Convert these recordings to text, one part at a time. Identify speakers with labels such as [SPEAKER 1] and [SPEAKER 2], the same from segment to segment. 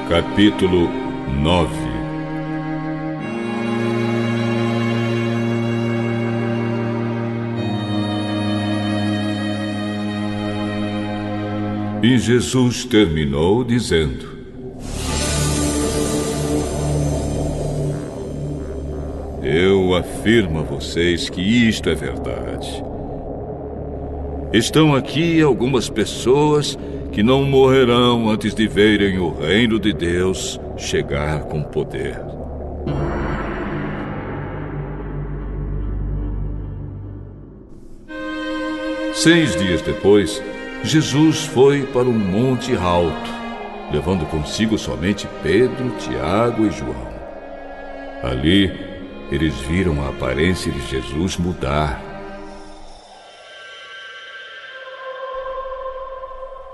[SPEAKER 1] Capítulo 9. E Jesus terminou dizendo: Eu afirmo a vocês que isto é verdade. Estão aqui algumas pessoas que não morrerão antes de verem o reino de Deus chegar com poder. Seis dias depois, Jesus foi para um monte alto, levando consigo somente Pedro, Tiago e João. Ali, eles viram a aparência de Jesus mudar.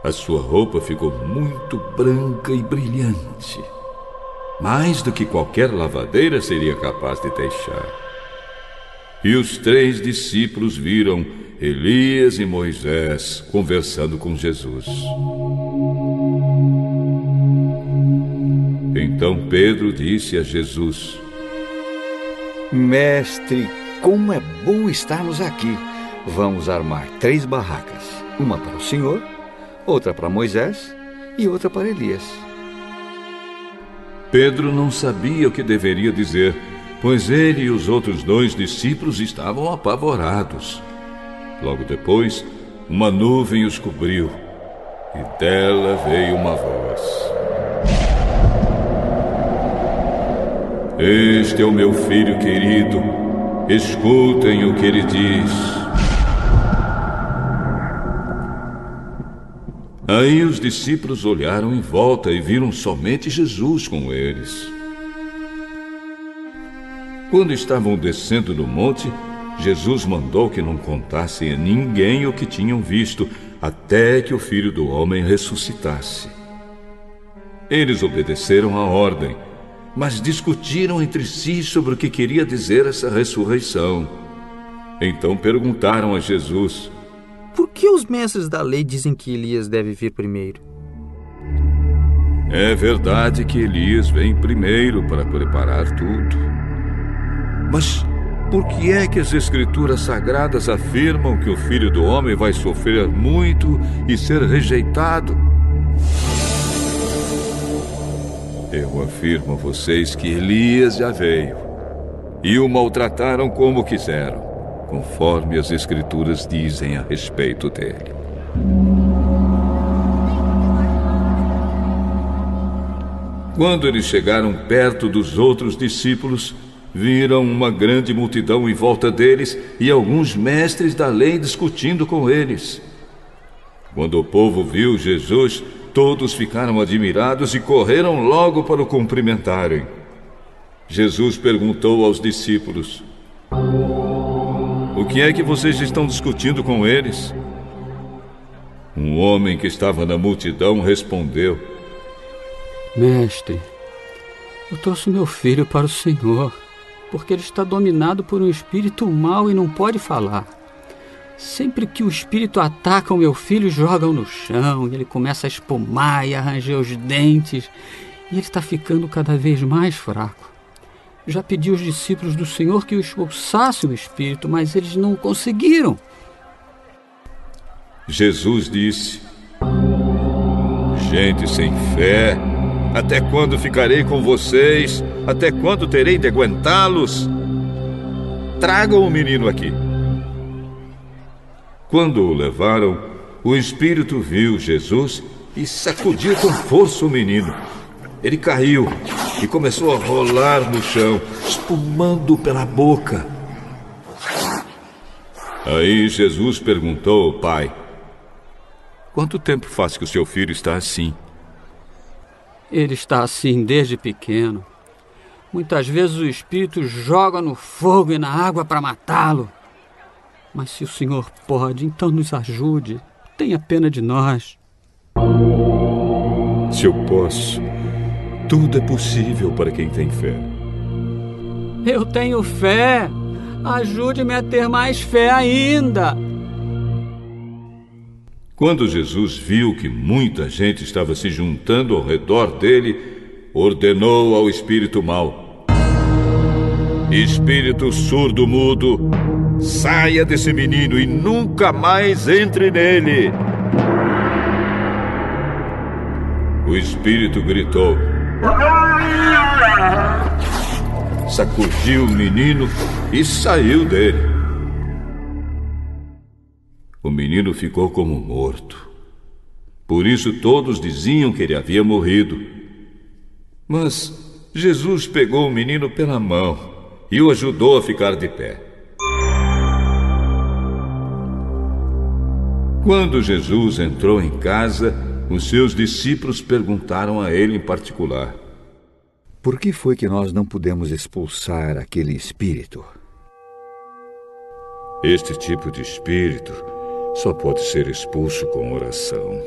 [SPEAKER 1] A sua roupa ficou muito branca e brilhante, mais do que qualquer lavadeira seria capaz de deixar. E os 3 discípulos viram Elias e Moisés conversando com Jesus. Então Pedro disse a Jesus:
[SPEAKER 2] Mestre, como é bom estarmos aqui. Vamos armar 3 barracas, uma para o Senhor, outra para Moisés e outra para Elias.
[SPEAKER 1] Pedro não sabia o que deveria dizer, pois ele e os outros 2 discípulos estavam apavorados. Logo depois, uma nuvem os cobriu, e dela veio uma voz: Este é o meu filho querido, escutem o que ele diz. Aí os discípulos olharam em volta e viram somente Jesus com eles. Quando estavam descendo do monte, Jesus mandou que não contassem a ninguém o que tinham visto, até que o Filho do Homem ressuscitasse. Eles obedeceram à ordem, mas discutiram entre si sobre o que queria dizer essa ressurreição. Então perguntaram a Jesus:
[SPEAKER 3] Por que os mestres da lei dizem que Elias deve vir primeiro?
[SPEAKER 1] É verdade que Elias vem primeiro para preparar tudo. Mas por que é que as Escrituras Sagradas afirmam que o Filho do Homem vai sofrer muito e ser rejeitado? Eu afirmo a vocês que Elias já veio e o maltrataram como quiseram, conforme as Escrituras dizem a respeito dele. Quando eles chegaram perto dos outros discípulos, viram uma grande multidão em volta deles e alguns mestres da lei discutindo com eles. Quando o povo viu Jesus, todos ficaram admirados e correram logo para o cumprimentarem. Jesus perguntou aos discípulos: O que é que vocês estão discutindo com eles? Um homem que estava na multidão respondeu:
[SPEAKER 4] Mestre, eu trouxe meu filho para o Senhor, porque ele está dominado por um espírito mau e não pode falar. Sempre que o espírito ataca o meu filho, jogam no chão, e ele começa a espumar e a ranger os dentes, e ele está ficando cada vez mais fraco. Já pedi aos discípulos do Senhor que o expulsassem o espírito, mas eles não conseguiram.
[SPEAKER 1] Jesus disse: Gente sem fé, até quando ficarei com vocês? Até quando terei de aguentá-los? Tragam o menino aqui. Quando o levaram, o espírito viu Jesus e sacudiu com força o menino. Ele caiu e começou a rolar no chão, espumando pela boca. Aí Jesus perguntou ao pai: Quanto tempo faz que o seu filho está assim?
[SPEAKER 4] Ele está assim desde pequeno. Muitas vezes o espírito joga no fogo e na água para matá-lo. Mas se o Senhor pode, então nos ajude. Tenha pena de nós.
[SPEAKER 1] Se eu posso, tudo é possível para quem tem fé.
[SPEAKER 4] Eu tenho fé. Ajude-me a ter mais fé ainda.
[SPEAKER 1] Quando Jesus viu que muita gente estava se juntando ao redor dele, ordenou ao espírito mau: espírito surdo-mudo, saia desse menino e nunca mais entre nele. O espírito gritou, sacudiu o menino e saiu dele. O menino ficou como morto. Por isso todos diziam que ele havia morrido. Mas Jesus pegou o menino pela mão e o ajudou a ficar de pé. Quando Jesus entrou em casa, os seus discípulos perguntaram a ele em particular:
[SPEAKER 2] por que foi que nós não pudemos expulsar aquele espírito?
[SPEAKER 1] Este tipo de espírito só pode ser expulso com oração.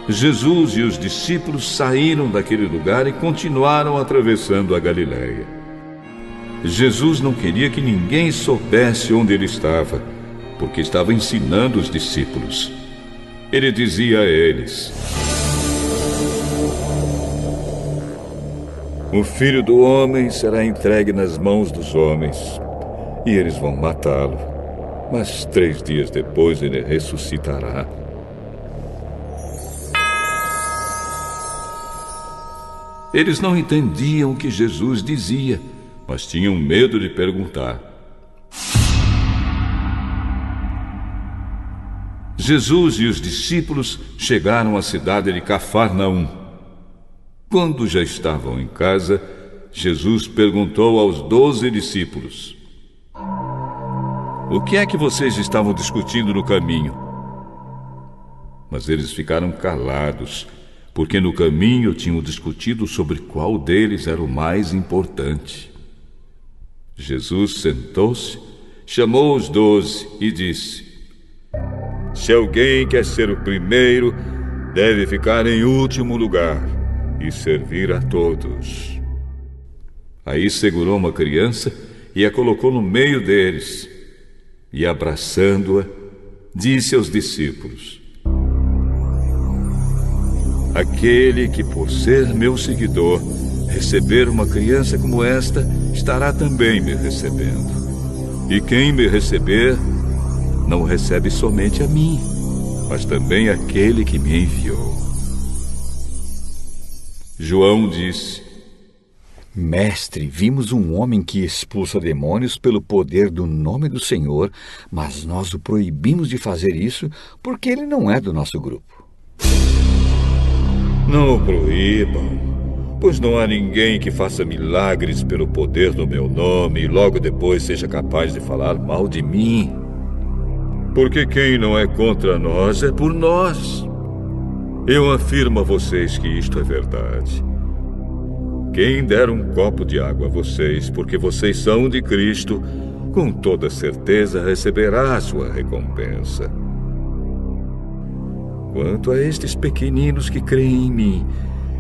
[SPEAKER 1] Jesus e os discípulos saíram daquele lugar e continuaram atravessando a Galileia. Jesus não queria que ninguém soubesse onde ele estava, porque estava ensinando os discípulos. Ele dizia a eles: o Filho do Homem será entregue nas mãos dos homens, e eles vão matá-lo, mas 3 dias depois ele ressuscitará. Eles não entendiam o que Jesus dizia, mas tinham medo de perguntar. Jesus e os discípulos chegaram à cidade de Cafarnaum. Quando já estavam em casa, Jesus perguntou aos 12 discípulos: o que é que vocês estavam discutindo no caminho? Mas eles ficaram calados, porque no caminho tinham discutido sobre qual deles era o mais importante. Jesus sentou-se, chamou os 12 e disse: se alguém quer ser o primeiro, deve ficar em último lugar e servir a todos. Aí segurou uma criança e a colocou no meio deles, e abraçando-a, disse aos discípulos: aquele que, por ser meu seguidor, receber uma criança como esta, estará também me recebendo. E quem me receber, não recebe somente a mim, mas também aquele que me enviou. João disse:
[SPEAKER 2] mestre, vimos um homem que expulsa demônios pelo poder do nome do Senhor, mas nós o proibimos de fazer isso porque ele não é do nosso grupo.
[SPEAKER 1] Não o proíbam, pois não há ninguém que faça milagres pelo poder do meu nome e logo depois seja capaz de falar mal de mim. Porque quem não é contra nós é por nós. Eu afirmo a vocês que isto é verdade. Quem der um copo de água a vocês, porque vocês são de Cristo, com toda certeza receberá a sua recompensa. Quanto a estes pequeninos que creem em mim,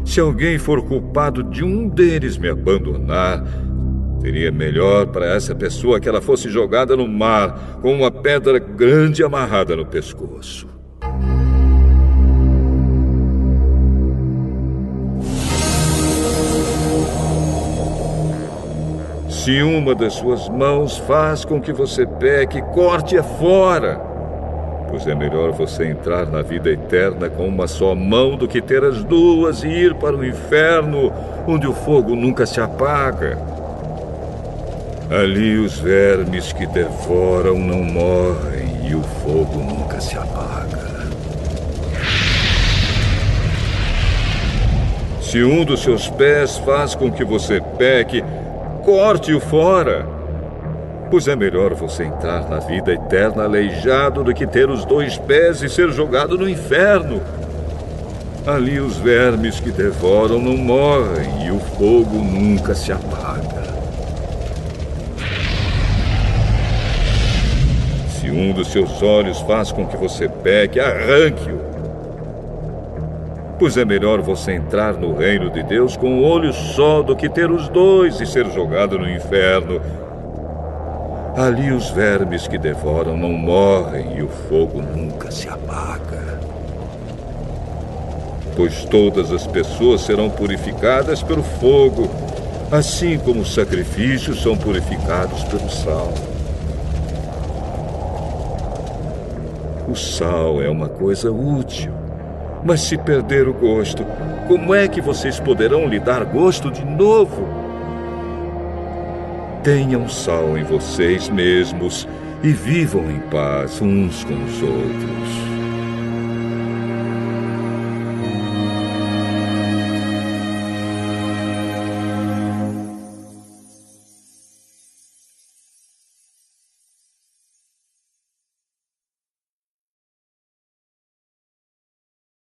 [SPEAKER 1] se alguém for culpado de um deles me abandonar, seria melhor para essa pessoa que ela fosse jogada no mar com uma pedra grande amarrada no pescoço. Se uma das suas mãos faz com que você peque, corte-a fora. Pois é melhor você entrar na vida eterna com uma só mão do que ter as duas e ir para o inferno, onde o fogo nunca se apaga. Ali os vermes que devoram não morrem e o fogo nunca se apaga. Se um dos seus pés faz com que você peque, corte-o fora. Pois é melhor você entrar na vida eterna aleijado do que ter os 2 pés e ser jogado no inferno. Ali os vermes que devoram não morrem e o fogo nunca se apaga. Se um dos seus olhos faz com que você peque, arranque-o. Pois é melhor você entrar no reino de Deus com um olho só do que ter os 2 e ser jogado no inferno. Ali os vermes que devoram não morrem e o fogo nunca se apaga. Pois todas as pessoas serão purificadas pelo fogo, assim como os sacrifícios são purificados pelo sal. O sal é uma coisa útil, mas se perder o gosto, como é que vocês poderão lhe dar gosto de novo? Tenham sal em vocês mesmos e vivam em paz uns com os outros.